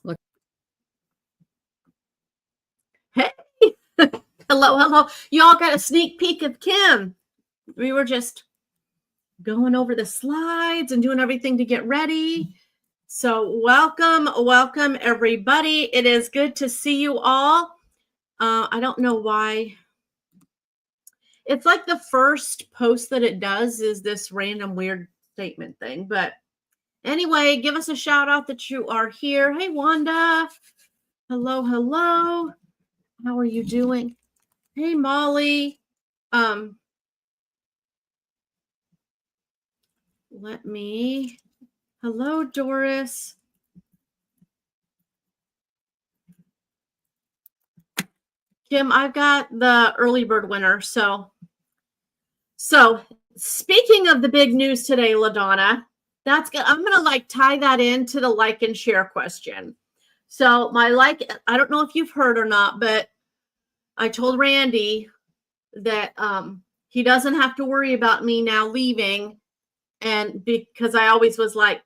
Look. Hey, hello. Y'all got a sneak peek of Kim. We were just going over the slides and doing everything to get ready. So welcome everybody. It is good to see you all. I don't know why. It's like the first post that it does is this random weird statement thing. But anyway, give us a shout out that you are here. Hey, Wanda. Hello. How are you doing? Hey, Molly. Hello, Doris. Kim, I've got the early bird winner. So speaking of the big news today, LaDonna, that's good. I'm going to tie that into the like and share question. So I don't know if you've heard or not, but I told Randy that he doesn't have to worry about me now leaving. And because I always was I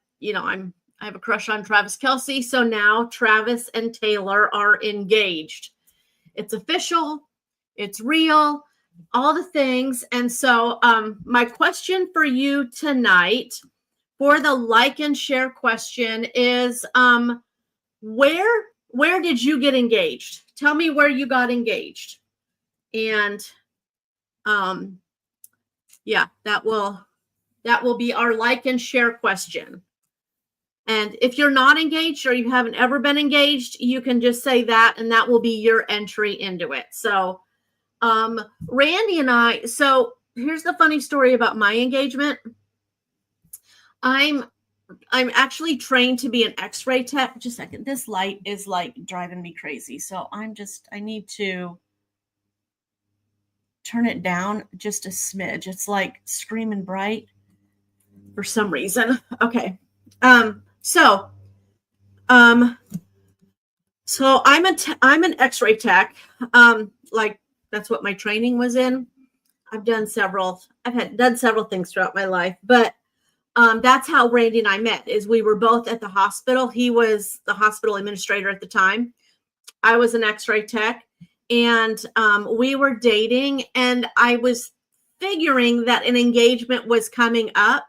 have a crush on Travis Kelce. So now Travis and Taylor are engaged. It's official. It's real. All the things. And so my question for you tonight for the like and share question is where did you get engaged? Tell me where you got engaged. And yeah, that will be our like and share question. And if you're not engaged or you haven't ever been engaged, you can just say that and that will be your entry into it. So Randy and I, so here's the funny story about my engagement. I'm actually trained to be an x-ray tech. Just a second. This light is driving me crazy. So I need to turn it down just a smidge. It's screaming bright for some reason. Okay. So I'm an x-ray tech. That's what my training was in. I've done several things throughout my life, but that's how Randy and I met. Is we were both at the hospital. He was the hospital administrator at the time. I was an x-ray tech, and we were dating, and I was figuring that an engagement was coming up.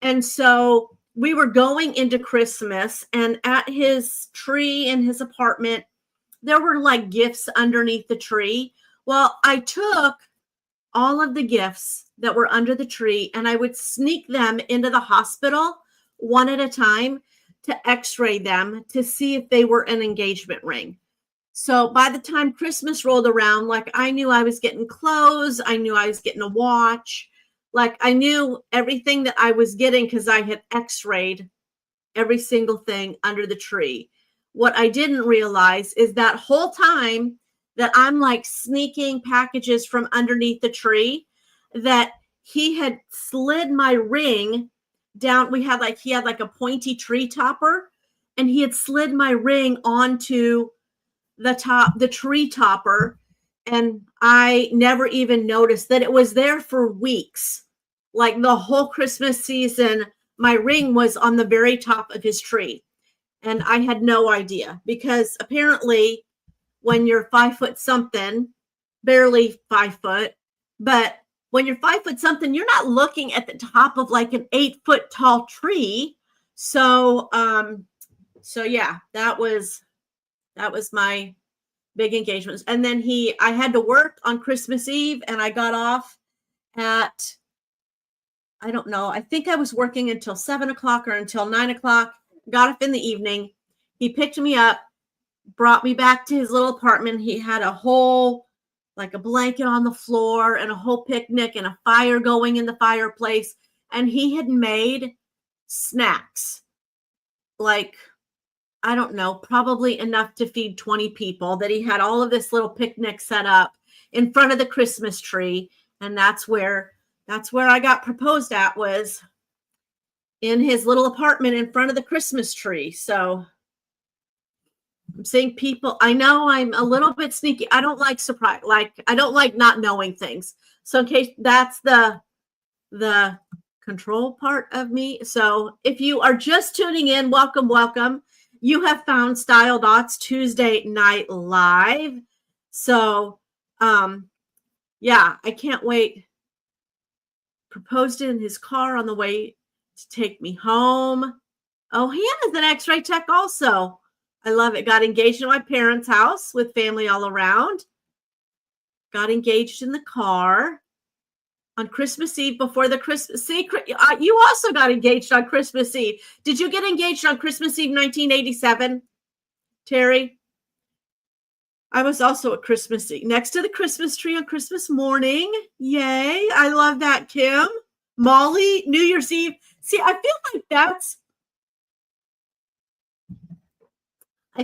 And so we were going into Christmas, and at his tree in his apartment, there were gifts underneath the tree. Well, I took all of the gifts that were under the tree and I would sneak them into the hospital one at a time to x-ray them to see if they were an engagement ring. So by the time Christmas rolled around, I knew I was getting clothes. I knew I was getting a watch. I knew everything that I was getting because I had x-rayed every single thing under the tree. What I didn't realize is that whole time that I'm sneaking packages from underneath the tree, that he had slid my ring down. He had a pointy tree topper, and he had slid my ring onto the tree topper. And I never even noticed that it was there for weeks. The whole Christmas season, my ring was on the very top of his tree. And I had no idea, because apparently when you're 5 foot something, barely 5 foot, but when you're 5 foot something, you're not looking at the top of an 8 foot tall tree. So yeah, that was my big engagement. And then I had to work on Christmas Eve, and I got off at, I don't know, I think I was working until 7 o'clock or until 9 o'clock, got up in the evening. He picked me up, brought me back to his little apartment. He had a whole, a blanket on the floor and a whole picnic and a fire going in the fireplace. And he had made snacks, I don't know, probably enough to feed 20 people, that he had all of this little picnic set up in front of the Christmas tree. And that's where I got proposed at, was in his little apartment in front of the Christmas tree. So I'm seeing people. I know I'm a little bit sneaky. I don't like surprise. I don't like not knowing things. So in case that's the control part of me. So if you are just tuning in, welcome, welcome. You have found Style Dots Tuesday Night Live. So, yeah, I can't wait. Proposed in his car on the way to take me home. Oh, Hannah's an X-ray tech also. I love it. Got engaged in my parents' house with family all around. Got engaged in the car on Christmas Eve before the Christmas. See, you also got engaged on Christmas Eve. Did you get engaged on Christmas Eve 1987, Terry? I was also at Christmas Eve, next to the Christmas tree on Christmas morning. Yay. I love that, Kim. Molly, New Year's Eve. See, I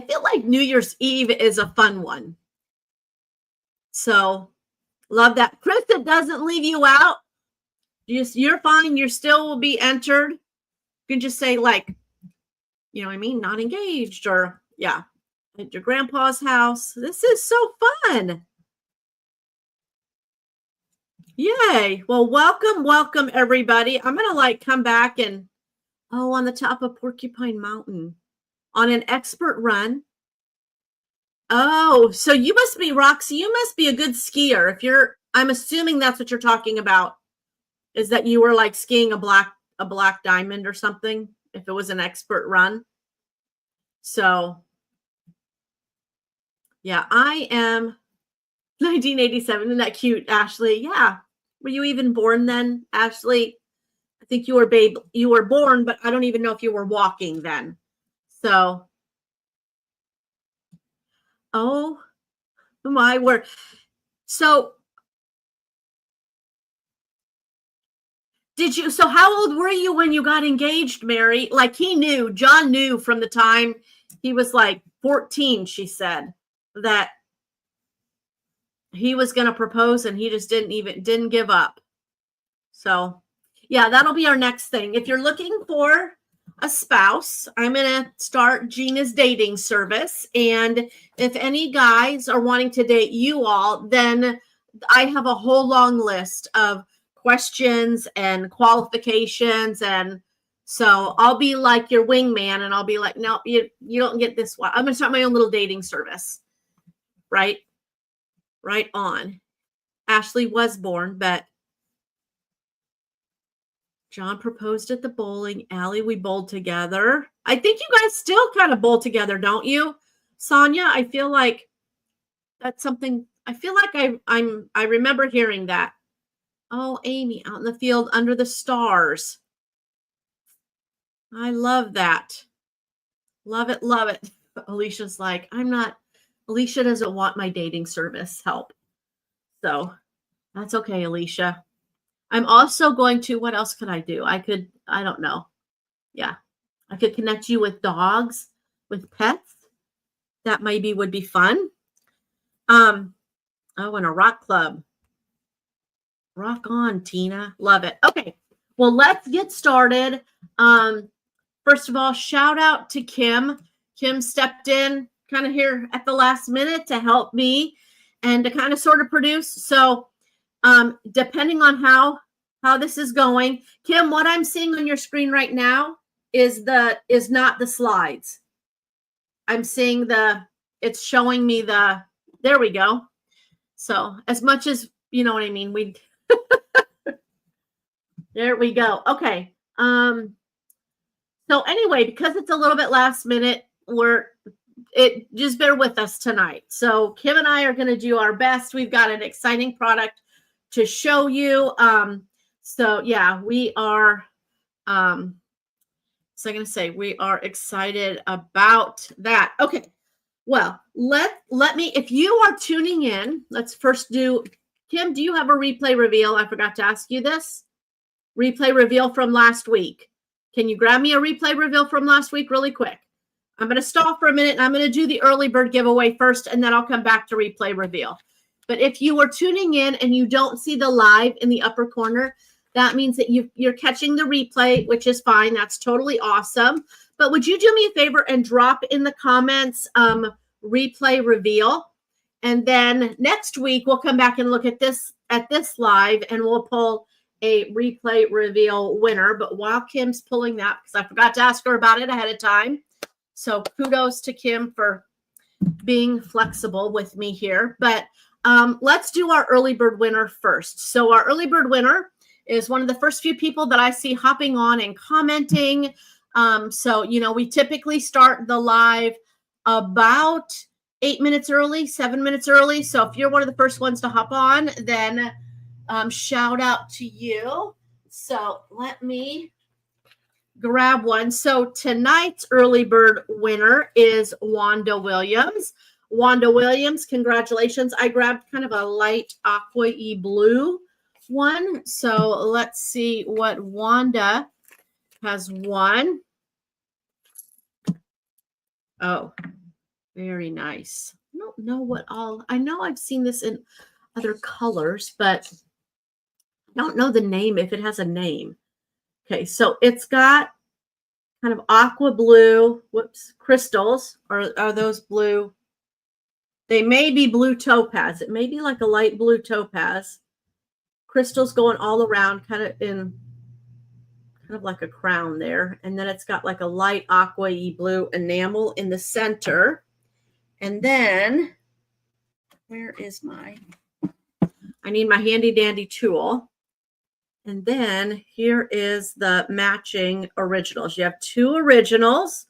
feel like New Year's Eve is a fun one. So, love that. Chris, it doesn't leave you out. You're fine. You still will be entered. You can just say, like, you know what I mean? Not engaged, or, yeah, at your grandpa's house. This is so fun. Yay. Well, welcome, everybody. I'm going to, come back and, on the top of Porcupine Mountain on an expert run. Oh, so you must be, Roxy, you must be a good skier. I'm assuming that's what you're talking about, is that you were skiing a black diamond or something, if it was an expert run. So, yeah, I am 1987. Isn't that cute, Ashley? Yeah. Were you even born then, Ashley? I think you were born, but I don't even know if you were walking then. So, oh my word. So, so how old were you when you got engaged, Mary? John knew from the time he was 14, she said, that he was going to propose, and he just didn't give up. So, yeah, that'll be our next thing. If you're looking for a spouse, I'm going to start Gina's dating service. And if any guys are wanting to date you all, then I have a whole long list of questions and qualifications. And so I'll be like your wingman, and I'll be like, no, you don't get this one. I'm going to start my own little dating service. Right on. Ashley was born, but John proposed at the bowling alley. We bowled together. I think you guys still kind of bowl together, don't you? Sonia, I feel like that's something. I feel like I remember hearing that. Oh, Amy, out in the field under the stars. I love that. Love it, love it. Alicia's like, Alicia doesn't want my dating service help. So that's okay, Alicia. I'm also going to, what else could I do? I don't know. Yeah. I could connect you with dogs, with pets. That maybe would be fun. And a rock club. Rock on, Tina. Love it. Okay. Well, let's get started. First of all, shout out to Kim. Kim stepped in kind of here at the last minute to help me and to kind of sort of produce. So, depending on how this is going, Kim, what I'm seeing on your screen right now is not the slides. I'm seeing it's showing me there we go. So as much as, you know what I mean, there we go. Okay. So anyway, because it's a little bit last minute, just bear with us tonight. So Kim and I are going to do our best. We've got an exciting product to show you. So yeah, we are, so I'm going to say we are excited about that. Okay. Well, let me, if you are tuning in, let's first do, Kim, do you have a replay reveal? I forgot to ask you this. Replay reveal from last week. Can you grab me a replay reveal from last week really quick? I'm going to stop for a minute, and I'm going to do the early bird giveaway first, and then I'll come back to replay reveal. But if you are tuning in and you don't see the live in the upper corner, that means that you're catching the replay, which is fine. That's totally awesome. But would you do me a favor and drop in the comments replay reveal? And then next week, we'll come back and look at this live, and we'll pull a replay reveal winner. But while Kim's pulling that, because I forgot to ask her about it ahead of time. So kudos to Kim for being flexible with me here. But let's do our early bird winner first. So our early bird winner is one of the first few people that I see hopping on and commenting. So, we typically start the live about 8 minutes early, 7 minutes early. So if you're one of the first ones to hop on, then shout out to you. So let me grab one. So tonight's early bird winner is Wanda Williams. Wanda Williams, congratulations. I grabbed kind of a light aqua-y blue one. So let's see what Wanda has won. Oh, very nice. I don't know what all, I know I've seen this in other colors, but I don't know the name, if it has a name. Okay, so it's got kind of aqua blue, crystals. Are those blue? They may be blue topaz. It may be like a light blue topaz. Crystals going all around, kind of like a crown there. And then it's got like a light aqua-y blue enamel in the center. And then, where is I need my handy dandy tool. And then here is the matching originals. You have 2 originals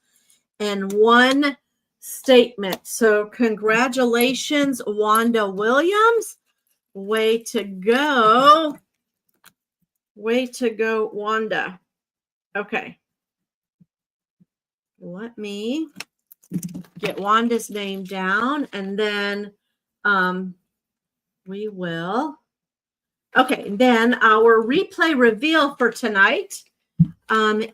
and 1 statement. So congratulations, Wanda Williams. Way to go. Way to go, Wanda. Okay. Let me get Wanda's name down, and then we will. Okay, then our replay reveal for tonight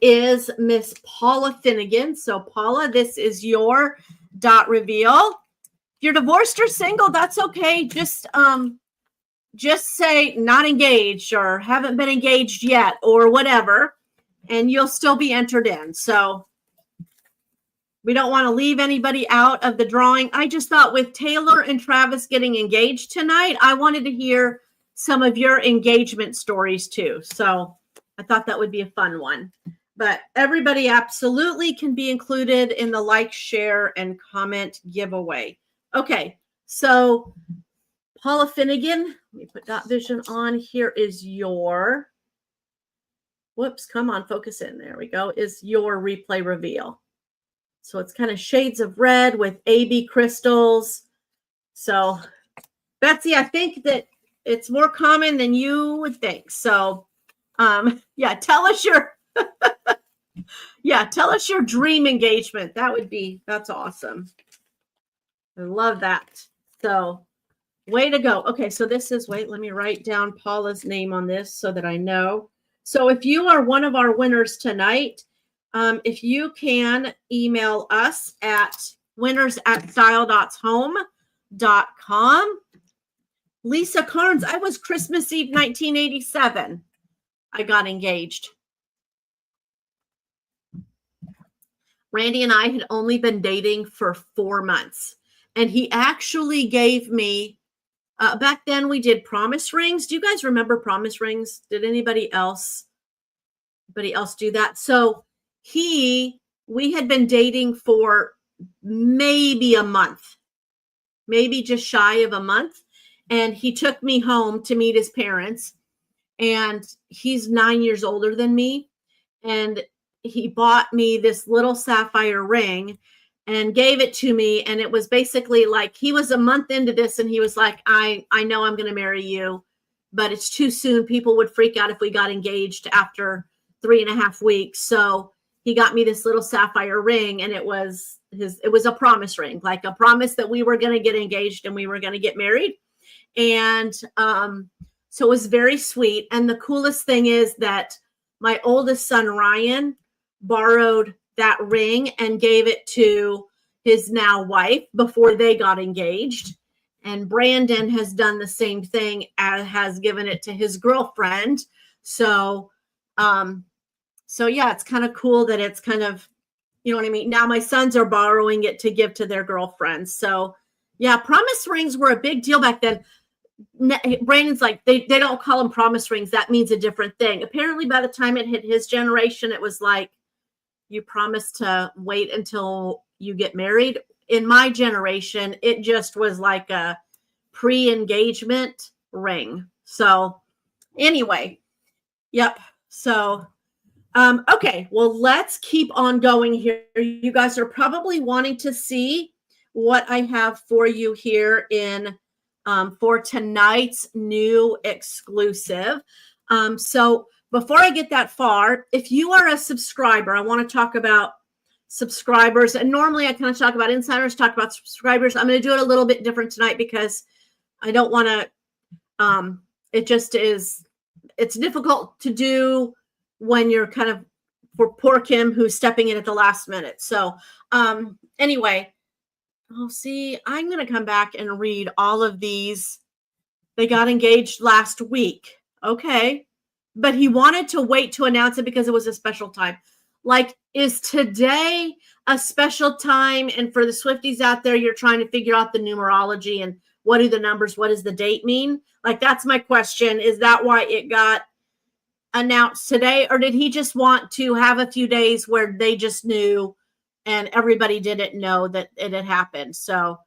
is Miss Paula Finnegan. So Paula, this is your dot reveal. If you're divorced or single, that's okay. Just say not engaged or haven't been engaged yet or whatever, and you'll still be entered in. So we don't want to leave anybody out of the drawing. I just thought with Taylor and Travis getting engaged tonight, I wanted to hear some of your engagement stories too. So I thought that would be a fun one. But everybody absolutely can be included in the like, share, and comment giveaway. Okay, so Paula Finnegan, let me put Dot Vision on. Here is your, come on, focus in. There we go, is your replay reveal. So it's kind of shades of red with AB crystals. So Betsy, I think that it's more common than you would think. So yeah, tell us your tell us your dream engagement. That's awesome. I love that. So way to go. Okay, so this is, let me write down Paula's name on this so that I know. So if you are one of our winners tonight, if you can email us at winners@styledots.home.com. Lisa Carnes, I was Christmas Eve 1987. I got engaged. Randy and I had only been dating for 4 months. And he actually gave me, back then we did promise rings. Do you guys remember promise rings? Did anybody else do that? So we had been dating for maybe a month, maybe just shy of a month. And he took me home to meet his parents. And he's 9 years older than me. And he bought me this little sapphire ring and gave it to me. And it was basically like, he was a month into this and he was like, I know I'm going to marry you, but it's too soon. People would freak out if we got engaged after 3.5 weeks. So he got me this little sapphire ring, and it was a promise ring, like a promise that we were going to get engaged and we were going to get married. And so it was very sweet. And the coolest thing is that my oldest son, Ryan, borrowed that ring and gave it to his now wife before they got engaged. And Brandon has done the same thing, has given it to his girlfriend. So yeah, it's kind of cool that it's kind of, you know what I mean? Now my sons are borrowing it to give to their girlfriends. So yeah, promise rings were a big deal back then. Brandon's like, they don't call them promise rings. That means a different thing. Apparently, by the time it hit his generation, it was like, you promise to wait until you get married. In my generation, it just was like a pre-engagement ring. So anyway, yep. So, okay, well, let's keep on going here. You guys are probably wanting to see what I have for you here in for tonight's new exclusive. So before I get that far, if you are a subscriber, I want to talk about subscribers. And normally I kind of talk about insiders, talk about subscribers. I'm going to do it a little bit different tonight because I don't want to, it just is, it's difficult to do when you're kind of, for poor Kim who's stepping in at the last minute. So anyway, see, I'm going to come back and read all of these. They got engaged last week. Okay. But he wanted to wait to announce it because it was a special time. Like, is today a special time? And for the Swifties out there, you're trying to figure out the numerology and what do the numbers, what does the date mean? Like, that's my question. Is that why it got announced today? Or did he just want to have a few days where they just knew and everybody didn't know that it had happened? So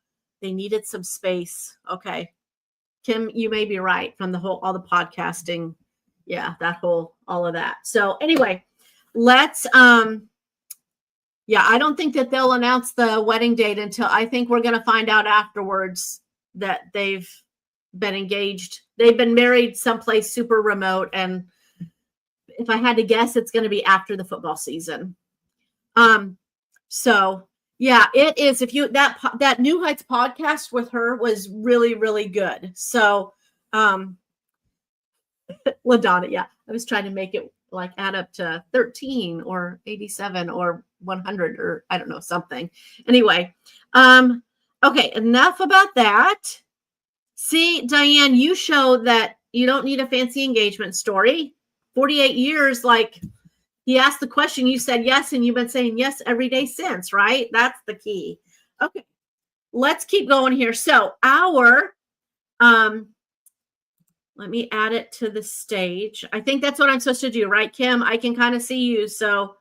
they needed some space. Okay. Kim, you may be right from all the podcasting. Yeah, all of that. So anyway, let's, I don't think that they'll announce the wedding date until, I think we're going to find out afterwards that they've been engaged. They've been married someplace super remote. And if I had to guess, it's going to be after the football season. So yeah, it is. If you, that New Heights podcast with her was really, really good. So, LaDonna, yeah, I was trying to make it like add up to 13 or 87 or 100 or I don't know, something. Anyway, okay, enough about that. See, Diane, you show that you don't need a fancy engagement story. 48 years, like he asked the question, you said yes, and you've been saying yes every day since, right? That's the key. Okay, let's keep going here. So our, let me add it to the stage. I think that's what I'm supposed to do, right, Kim? I can kind of see you, so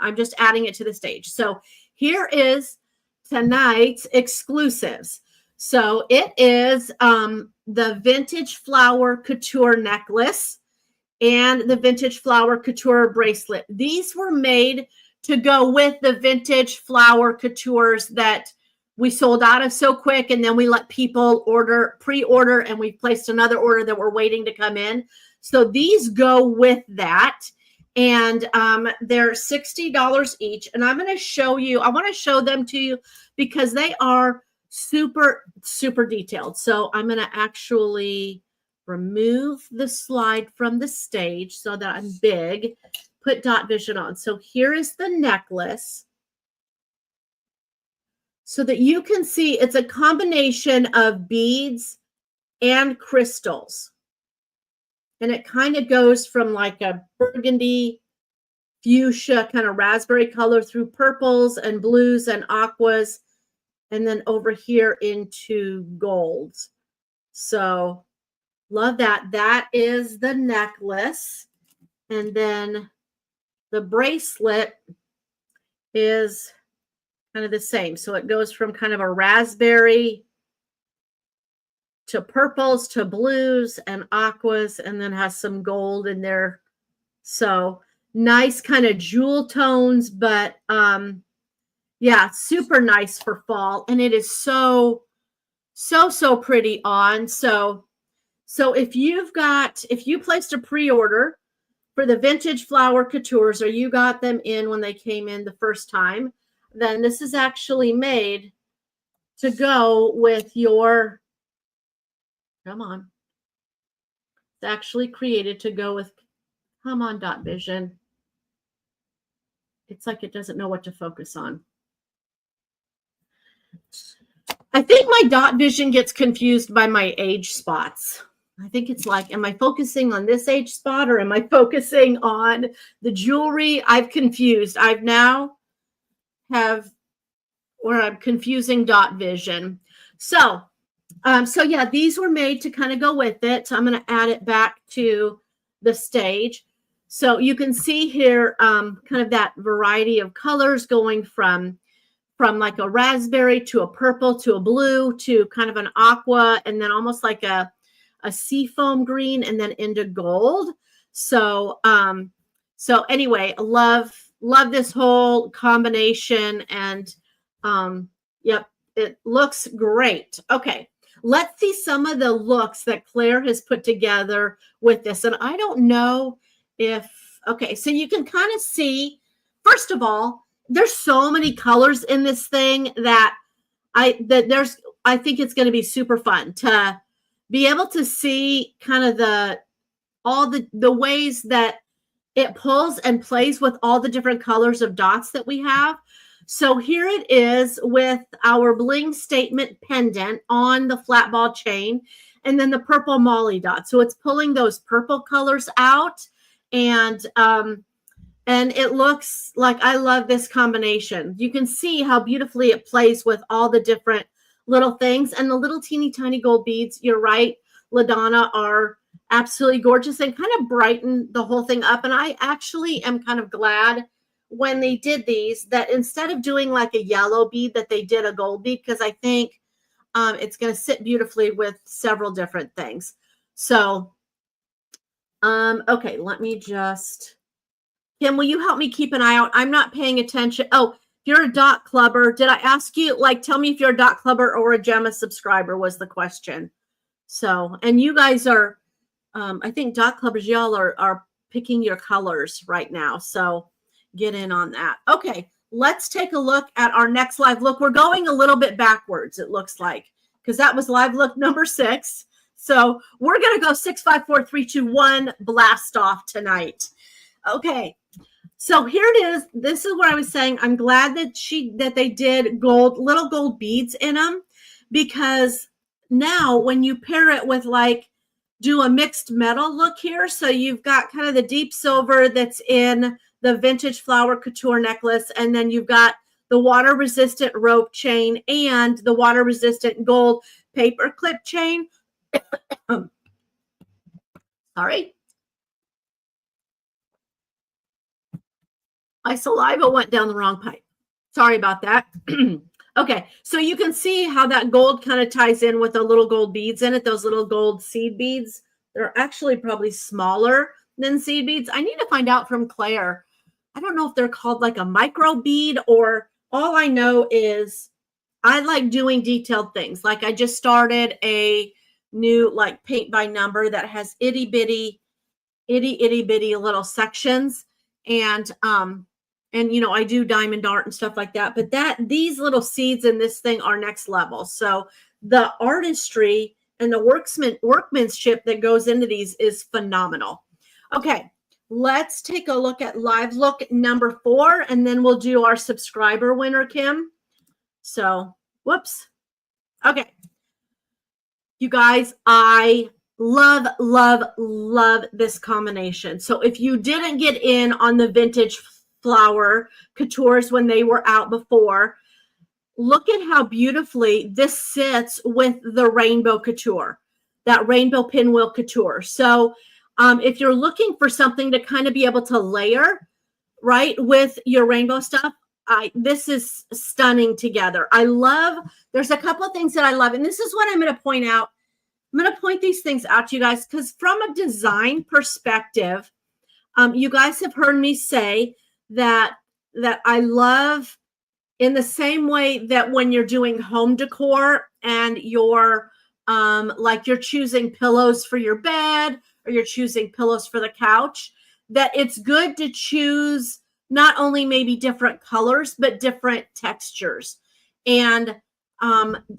I'm just adding it to the stage. So here is tonight's exclusives. So it is the Vintage Flower Couture necklace and the Vintage Flower Couture bracelet. These were made to go with the Vintage Flower Coutures that we sold out of so quick, and then we let people pre-order, and we placed another order that we're waiting to come in. So these go with that, and they're $60 each. And I'm going to show you, I want to show them to you because they are super, super detailed. So I'm going to actually remove the slide from the stage so that I'm big, put Dot Vision on. So here is the necklace, so that you can see it's a combination of beads and crystals. And it kind of goes from like a burgundy, fuchsia, kind of raspberry color through purples and blues and aquas, and then over here into golds. So love that. That is the necklace. And then the bracelet is kind of the same. So it goes from kind of a raspberry to purples to blues and aquas, and then has some gold in there. So nice kind of jewel tones, but yeah, super nice for fall. And it is so pretty on. So if you placed a pre-order for the Vintage Flower Coutures, or you got them in when they came in the first time, then this is actually made to go with your, come on. It's actually created to go with, come on, Dot Vision. It's like it doesn't know what to focus on. I think my Dot Vision gets confused by my age spots. I think it's like, am I focusing on this age spot or am I focusing on the jewelry? I've confused. I've now have where I'm confusing Dot Vision. So So yeah, these were made to kind of go with it. So I'm going to add it back to the stage. So you can see here kind of that variety of colors going from like a raspberry to a purple to a blue to kind of an aqua, and then almost like a seafoam green, and then into gold. So so anyway, love this whole combination, and yep, it looks great. Okay, let's see some of the looks that Claire has put together with this. And I don't know if, okay, so you can kind of see, first of all, there's so many colors in this thing that I think it's going to be super fun to be able to see kind of all the ways that it pulls and plays with all the different colors of dots that we have. So here it is with our bling statement pendant on the flat ball chain, and then the purple molly dot. So it's pulling those purple colors out, and it looks like, I love this combination. You can see how beautifully it plays with all the different little things, and the little teeny tiny gold beads. You're right, LaDonna, are absolutely gorgeous and kind of brighten the whole thing up. And I actually am kind of glad when they did these that instead of doing like a yellow bead, that they did a gold bead, because I think it's going to sit beautifully with several different things. So okay, let me just, Kim, will you help me keep an eye out? I'm not paying attention. Oh, if you're a dot clubber, did I ask you, like, tell me if you're a dot clubber or a Gemma subscriber was the question. So, and you guys are, I think dot clubbers, y'all are picking your colors right now. So get in on that. Okay, let's take a look at our next live look. We're going a little bit backwards, it looks like, because that was live look number 6. So we're going to go 6, 5, 4, 3, 2, 1, blast off tonight. Okay. So here it is. This is what I was saying. I'm glad that they did little gold beads in them, because now when you pair it with, like, do a mixed metal look here. So you've got kind of the deep silver that's in the vintage flower couture necklace, and then you've got the water resistant rope chain and the water resistant gold paper clip chain. Sorry. My saliva went down the wrong pipe. Sorry about that. Okay, so you can see how that gold kind of ties in with the little gold beads in it, those little gold seed beads. They're actually probably smaller than seed beads. I need to find out from Claire. I don't know if they're called like a micro bead, or all I know is I like doing detailed things. Like I just started a new like paint by number that has itty bitty little sections, and you know, I do diamond art and stuff like that, but these little seeds in this thing are next level. So the artistry and the workmanship that goes into these is phenomenal. Okay, let's take a look at live look number 4, and then we'll do our subscriber winner, Kim. So, whoops. Okay. You guys, I love this combination. So if you didn't get in on the vintage flower coutures when they were out before, look at how beautifully this sits with the rainbow couture, that rainbow pinwheel couture. So if you're looking for something to kind of be able to layer, right, with your rainbow stuff, this is stunning together. There's a couple of things that I love, and this is what I'm going to point out. I'm going to point these things out to you guys because from a design perspective, you guys have heard me say that I love, in the same way that when you're doing home decor and you're like you're choosing pillows for your bed or you're choosing pillows for the couch, that it's good to choose not only maybe different colors, but different textures. And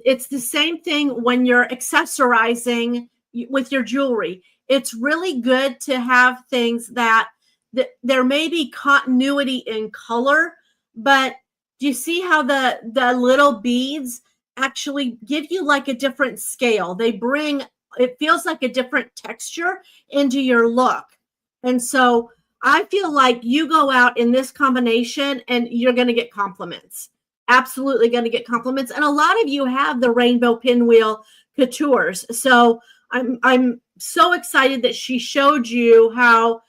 it's the same thing when you're accessorizing with your jewelry. It's really good to have things that there may be continuity in color, but do you see how the little beads actually give you like a different scale? It feels like a different texture into your look. And so I feel like you go out in this combination and you're going to get compliments. Absolutely going to get compliments. And a lot of you have the rainbow pinwheel Coutures. So I'm so excited that she showed you how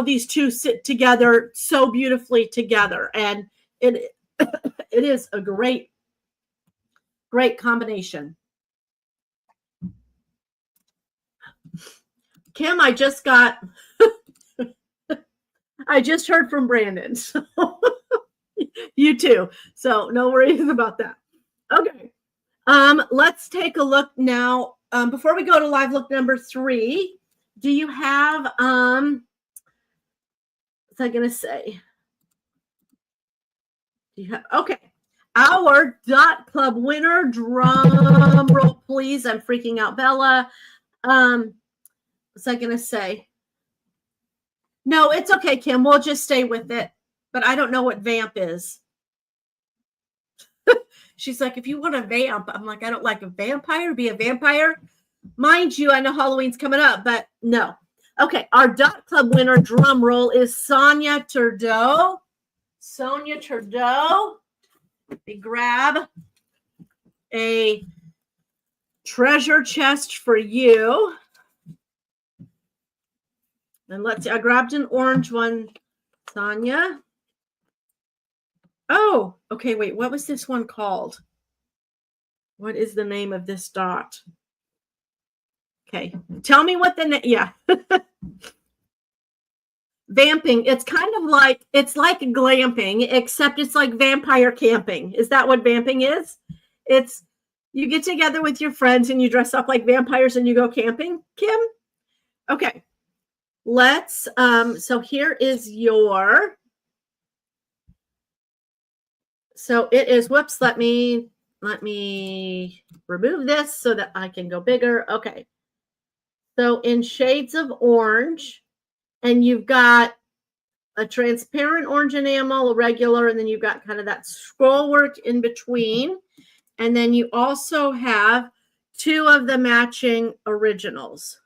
these two sit together so beautifully together, and it it is a great combination. Kim, I just heard from Brandon. So you too. So no worries about that. Okay. Let's take a look now. Before we go to live look number 3, do you have what's I gonna say? Do you have okay? Our Dot Club winner, drum roll, please. I'm freaking out, Bella. What's I gonna say? No, it's okay, Kim. We'll just stay with it. But I don't know what vamp is. She's like, if you want a vamp, I'm like, I don't like a vampire. Be a vampire. Mind you, I know Halloween's coming up, but no. Okay, our Dot Club winner, drum roll, is Sonia Trudeau. Sonia Trudeau. We grab a treasure chest for you. And let's see, I grabbed an orange one, Sonia. Oh, okay, wait, what was this one called? What is the name of this dot? Okay, tell me what the name, yeah. Vamping, it's kind of like, it's like glamping, except it's like vampire camping. Is that what vamping is? It's, you get together with your friends and you dress up like vampires and you go camping, Kim? Okay, let's, so here is your, so it is, whoops, let me remove this so that I can go bigger. Okay. So in shades of orange, and you've got a transparent orange enamel, a regular, and then you've got kind of that scroll work in between. And then you also have 2 of the matching originals.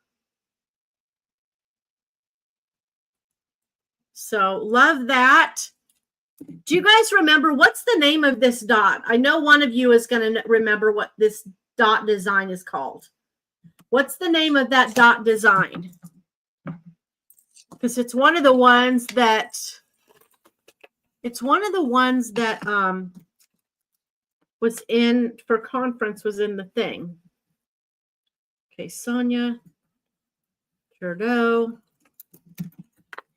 So love that. Do you guys remember what's the name of this dot? I know one of you is going to remember what this dot design is called. What's the name of that dot design? Because it's one of the ones that was in for conference, was in the thing. Okay, Sonia Trudeau.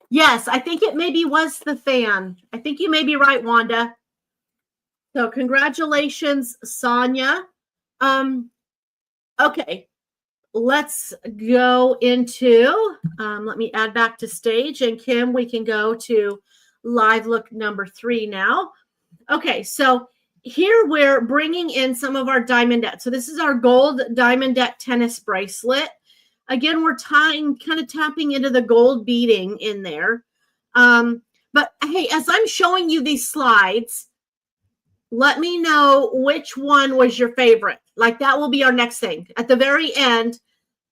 Yes, I think it maybe was the fan. I think you may be right, Wanda. So congratulations, Sonia. Okay, let's go into, let me add back to stage. And Kim, we can go to live look number 3 now. Okay, so here we're bringing in some of our diamondette. So this is our gold diamondette tennis bracelet. Again, we're kind of tapping into the gold beading in there. But hey, as I'm showing you these slides, let me know which one was your favorite. Like that will be our next thing. At the very end,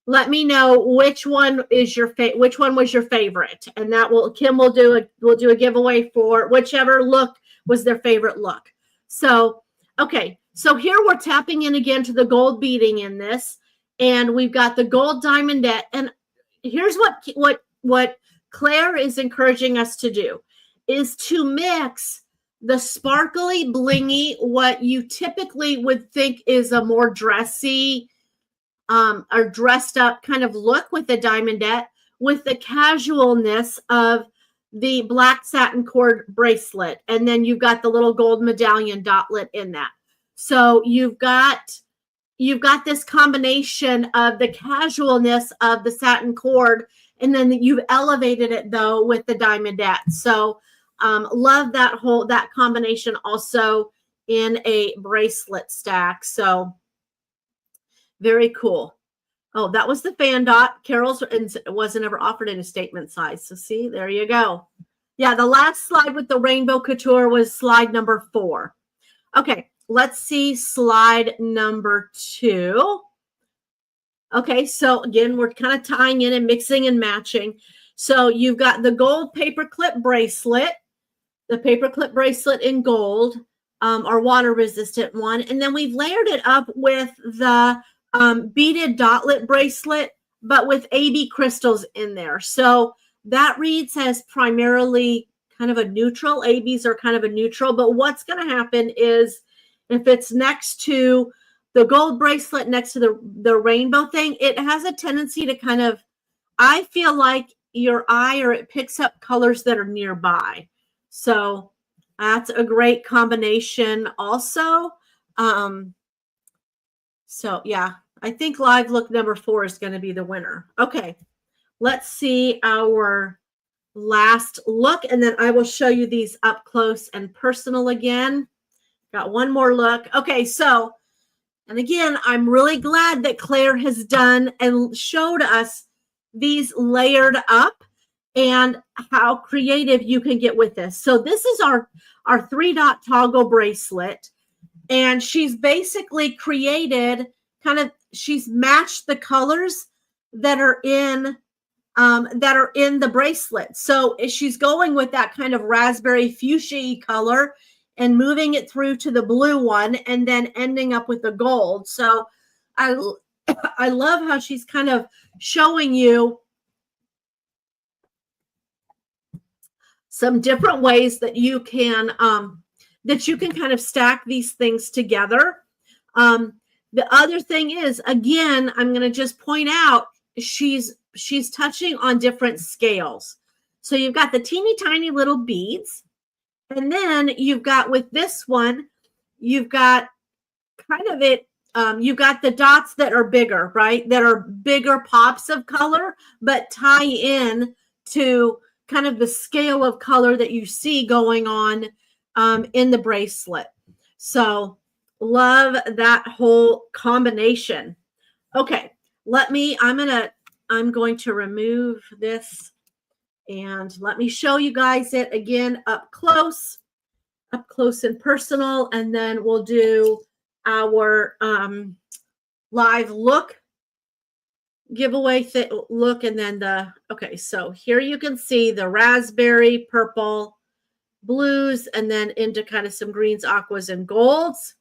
let me know which one is which one was your favorite. And that will, Kim will do a giveaway for whichever look was their favorite look. So, okay. So here we're tapping in again to the gold beading in this. And we've got the gold diamondette. And here's what Claire is encouraging us to do, is to mix the sparkly, blingy, what you typically would think is a more dressy or dressed up kind of look with the diamondette, with the casualness of the black satin cord bracelet. And then you've got the little gold medallion dotlet in that. So you've got this combination of the casualness of the satin cord, and then you've elevated it though with the diamondette. So love that combination also in a bracelet stack. So very cool. Oh, that was the fan dot. Carol's wasn't ever offered in a statement size. So see, there you go. Yeah, the last slide with the rainbow couture was slide number 4. Okay. Let's see slide number 2. Okay, so again, we're kind of tying in and mixing and matching. So you've got the gold paperclip bracelet, the paperclip bracelet in gold, our water resistant one. And then we've layered it up with the beaded dotlet bracelet, but with AB crystals in there. So that reads as primarily kind of a neutral. ABs are kind of a neutral, but what's going to happen is if it's next to the gold bracelet, next to the rainbow thing, it has a tendency to kind of, I feel like your eye, or it picks up colors that are nearby. So that's a great combination also. So yeah, I think live look number 4 is going to be the winner. Okay, let's see our last look, and then I will show you these up close and personal again. Got one more look. Okay, so, and again, I'm really glad that Claire has done and showed us these layered up and how creative you can get with this. So this is our 3-dot toggle bracelet, and she's basically created kind of, she's matched the colors that are in the bracelet. So she's going with that kind of raspberry fuchsia color and moving it through to the blue one and then ending up with the gold. So I love how she's kind of showing you some different ways that you can kind of stack these things together. The other thing is, again, I'm going to just point out, she's touching on different scales. So you've got the teeny tiny little beads, and then you've got with this one, you've got kind of it, you've got the dots that are bigger, right? That are bigger pops of color, but tie in to kind of the scale of color that you see going on in the bracelet. So love that whole combination. Okay, I'm going to remove this and let me show you guys it again up close and personal, and then we'll do our live look giveaway look, and then okay, so here you can see the raspberry, purple, blues, and then into kind of some greens, aquas, and golds.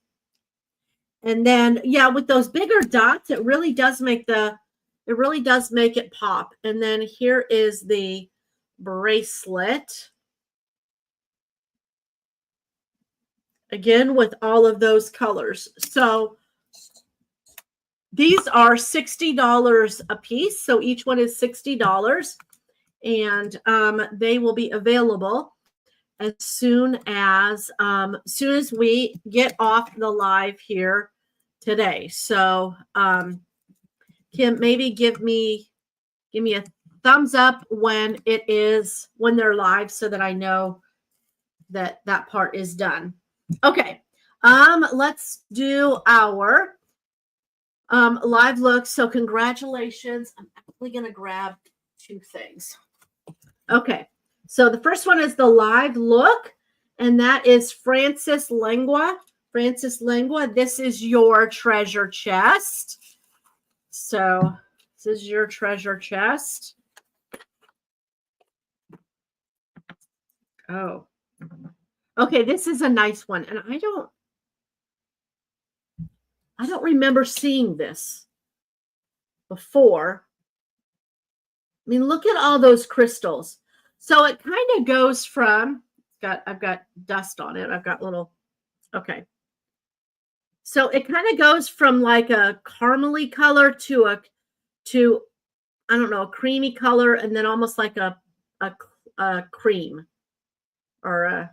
And then, yeah, with those bigger dots, it really does make it pop. And then here is the bracelet. Again, with all of those colors. So these are $60 a piece. So each one is $60. And they will be available as soon as we get off the live here today. So Kim, maybe give me a thumbs up when they're live, so that I know that part is done. Okay, let's do our live look. So congratulations. I'm actually going to grab 2 things. Okay, so the first one is the live look, and that is Frances Lengua. Frances Lengua, this is your treasure chest. So this is your treasure chest. Oh, okay, this is a nice one, and I don't remember seeing this before. I mean, look at all those crystals. So it kind of goes from, I've got dust on it. I've got little, okay. So it kind of goes from like a caramely color to I don't know, a creamy color, and then almost like a cream, or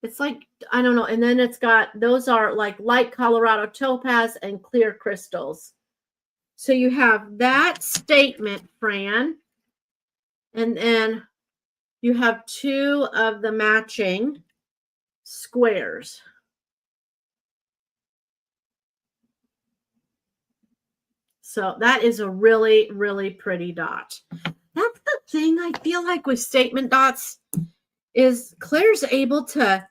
it's like, I don't know. And then it's got, those are like light Colorado topaz and clear crystals. So you have that statement, Fran, and then you have 2 of the matching squares. So that is a really, really pretty dot. That's the thing I feel like with statement dots, is Claire's able to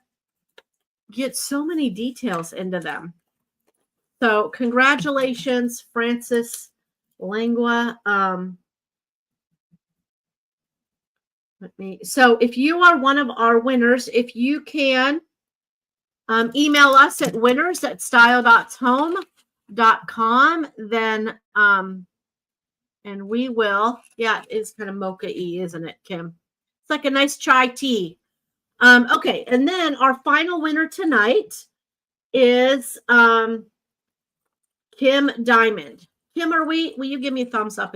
get so many details into them. So congratulations, Frances Lengua. So if you are one of our winners, if you can email us at winners@style.home. then and we will, yeah, it's kind of mocha-y, isn't it, Kim? It's like a nice chai tea. Okay, and then our final winner tonight is Kim Diamond. Kim, will you give me a thumbs up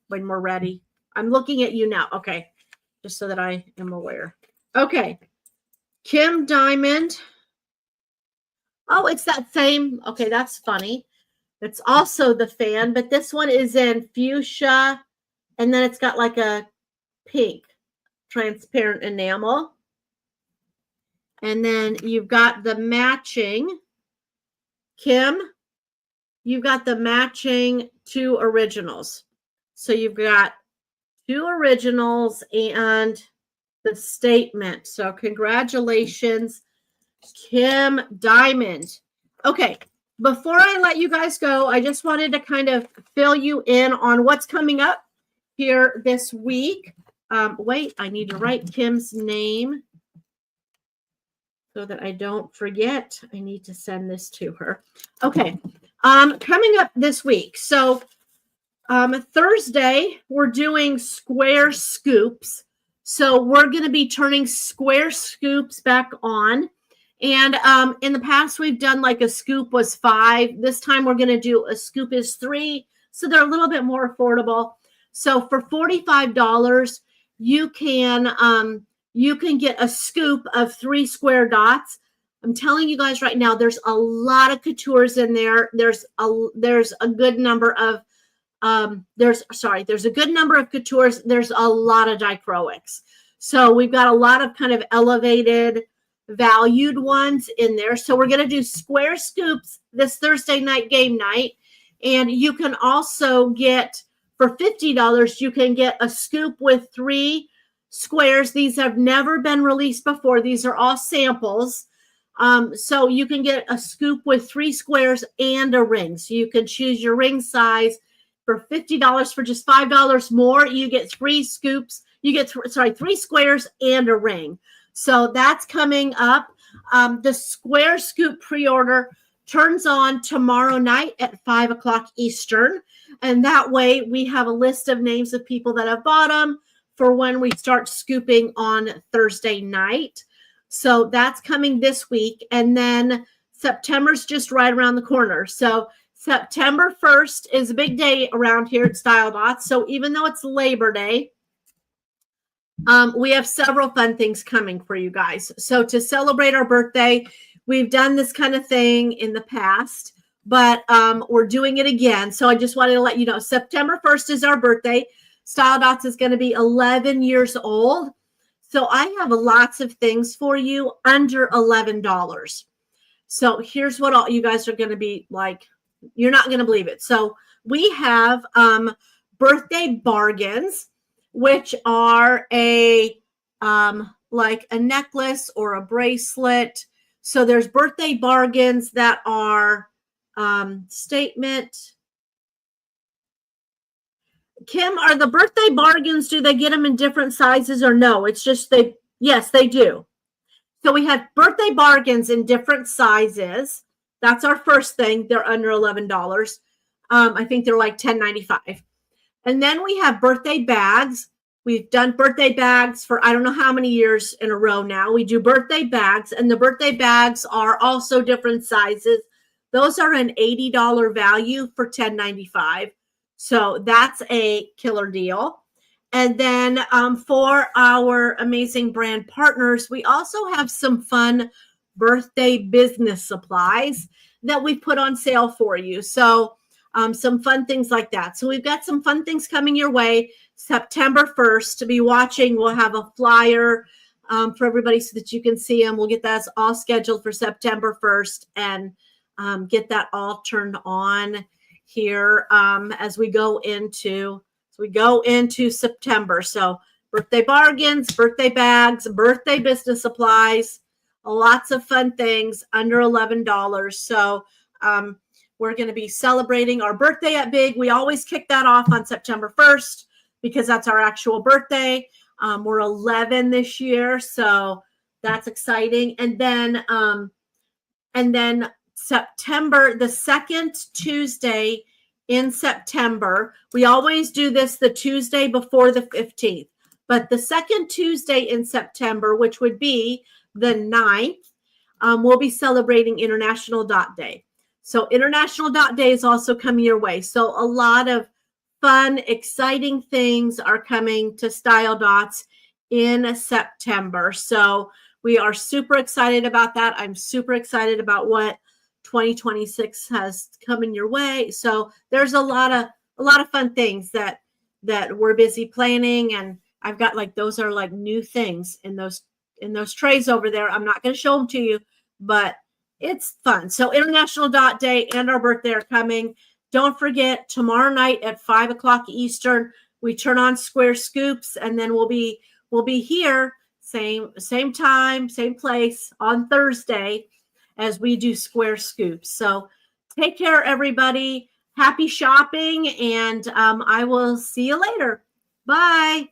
when we're ready? I'm looking at you now. Okay, just so that I am aware. Okay, Kim Diamond. Oh, it's that same. Okay, that's funny. It's also the fan, but this one is in fuchsia, and then it's got like a pink transparent enamel. And then you've got the matching, Kim, you've got the matching 2 originals. So you've got 2 originals and the statement. So congratulations, Kim Diamond. Okay, before I let you guys go, I just wanted to kind of fill you in on what's coming up here this week. Wait, I need to write Kim's name so that I don't forget. I need to send this to her. Okay, coming up this week. So Thursday, we're doing square scoops. So we're going to be turning square scoops back on. And in the past, we've done like a scoop was $5. This time we're going to do a scoop is $3. So they're a little bit more affordable. So for $45, you can get a scoop of 3 square dots. I'm telling you guys right now, there's a lot of coutures in there. There's a good number of there's a good number of coutures. There's a lot of dichroics. So we've got a lot of kind of elevated, valued ones in there. So we're going to do square scoops this Thursday night game night. And you can also get, for $50, you can get a scoop with 3 squares. These have never been released before. These are all samples. So you can get a scoop with 3 squares and a ring. So you can choose your ring size. For $50, for just $5 more, you get 3 scoops. You get 3 squares and a ring. So that's coming up. The square scoop pre-order turns on tomorrow night at 5 o'clock Eastern. And that way we have a list of names of people that have bought them for when we start scooping on Thursday night. So that's coming this week. And then September's just right around the corner. So September 1st is a big day around here at Style Dots. So even though it's Labor Day, we have several fun things coming for you guys. So to celebrate our birthday, we've done this kind of thing in the past, but we're doing it again. So I just wanted to let you know, September 1st is our birthday. Style Dots is going to be 11 years old. So I have lots of things for you under $11. So here's what all you guys are going to be like. You're not going to believe it. So we have birthday bargains, which are a like a necklace or a bracelet. So there's birthday bargains that are statement. Kim, are the birthday bargains, do they get them in different sizes or no? It's just yes, they do. So we have birthday bargains in different sizes. That's our first thing. They're under $11. I think they're like $10.95. And then we have birthday bags. We've done birthday bags for I don't know how many years in a row now. We do birthday bags, and the birthday bags are also different sizes. Those are an $80 value for $10.95. So that's a killer deal. And then for our amazing brand partners, we also have some fun birthday business supplies that we put on sale for you. So some fun things like that. So we've got some fun things coming your way. September 1st to be watching. We'll have a flyer for everybody so that you can see them. We'll get that all scheduled for September 1st and get that all turned on here as we go into September. So birthday bargains, birthday bags, birthday business supplies, lots of fun things under $11. So we're going to be celebrating our birthday at Big. We always kick that off on September 1st because that's our actual birthday. We're 11 this year, so that's exciting. And then September, the second Tuesday in September. We always do this the Tuesday before the 15th, but the second Tuesday in September, which would be the 9th, we'll be celebrating International Dot Day. So International Dot Day is also coming your way. So a lot of fun, exciting things are coming to Style Dots in September. So we are super excited about that. I'm super excited about what 2026 has coming your way. So there's a lot of fun things that we're busy planning, and I've got like those are like new things in those trays over there. I'm not going to show them to you, but it's fun. So International Dot Day and our birthday are coming. Don't forget, tomorrow night at 5:00 Eastern, we turn on Square Scoops, and then we'll be here same time, same place on Thursday as we do Square Scoops. So take care, everybody. Happy shopping, and I will see you later. Bye.